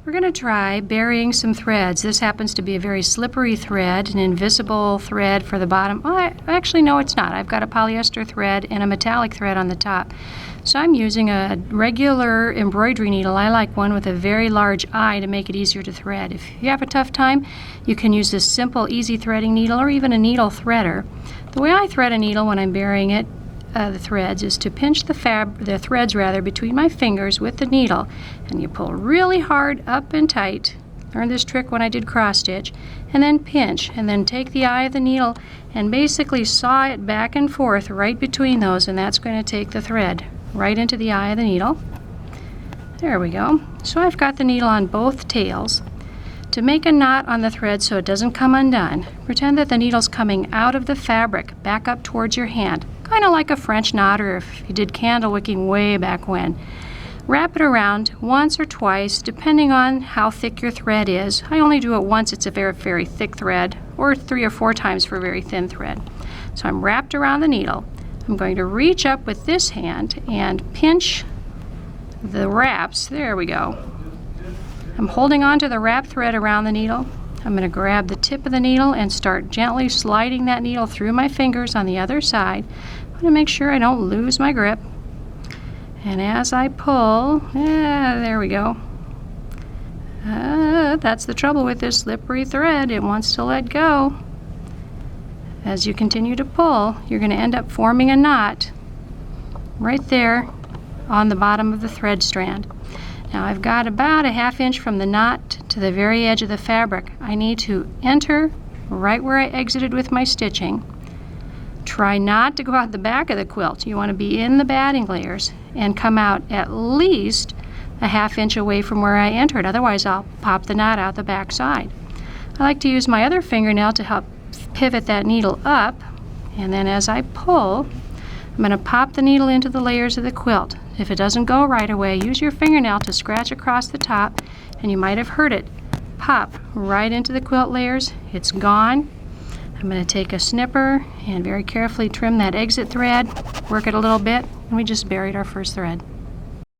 We're going to try burying some threads. This happens to be a very slippery thread, an invisible thread for the bottom. Well, actually, no, it's not. I've got a polyester thread and a metallic thread on the top. So I'm using a regular embroidery needle. I like one with a very large eye to make it easier to thread. If you have a tough time, you can use this simple, easy threading needle or even a needle threader. The way I thread a needle when I'm burying it, the threads, is to pinch the threads between my fingers with the needle, and you pull really hard up and tight. Learned this trick when I did cross stitch, and then pinch, and then take the eye of the needle and basically saw it back and forth right between those, and that's going to take the thread right into the eye of the needle. There we go. So I've got the needle on both tails. To make a knot on the thread so it doesn't come undone, pretend that the needle's coming out of the fabric back up towards your hand, kind of like a French knot, or if you did candle wicking way back when. Wrap it around once or twice depending on how thick your thread is. I only do it once, it's a very, very thick thread, or 3 or 4 times for a very thin thread. So I'm wrapped around the needle. I'm going to reach up with this hand and pinch the wraps. There we go. I'm holding on to the wrap thread around the needle. I'm going to grab the tip of the needle and start gently sliding that needle through my fingers on the other side. I'm going to make sure I don't lose my grip. And as I pull, there we go. That's the trouble with this slippery thread. It wants to let go. As you continue to pull, you're going to end up forming a knot right there on the bottom of the thread strand. Now I've got about a ½ inch from the knot to the very edge of the fabric. I need to enter right where I exited with my stitching. Try not to go out the back of the quilt. You want to be in the batting layers and come out at least a ½ inch away from where I entered. Otherwise I'll pop the knot out the back side. I like to use my other fingernail to help pivot that needle up, and then as I pull, I'm going to pop the needle into the layers of the quilt. If it doesn't go right away, use your fingernail to scratch across the top, and you might have heard it pop right into the quilt layers. It's gone. I'm going to take a snipper and very carefully trim that exit thread, work it a little bit, and we just buried our first thread.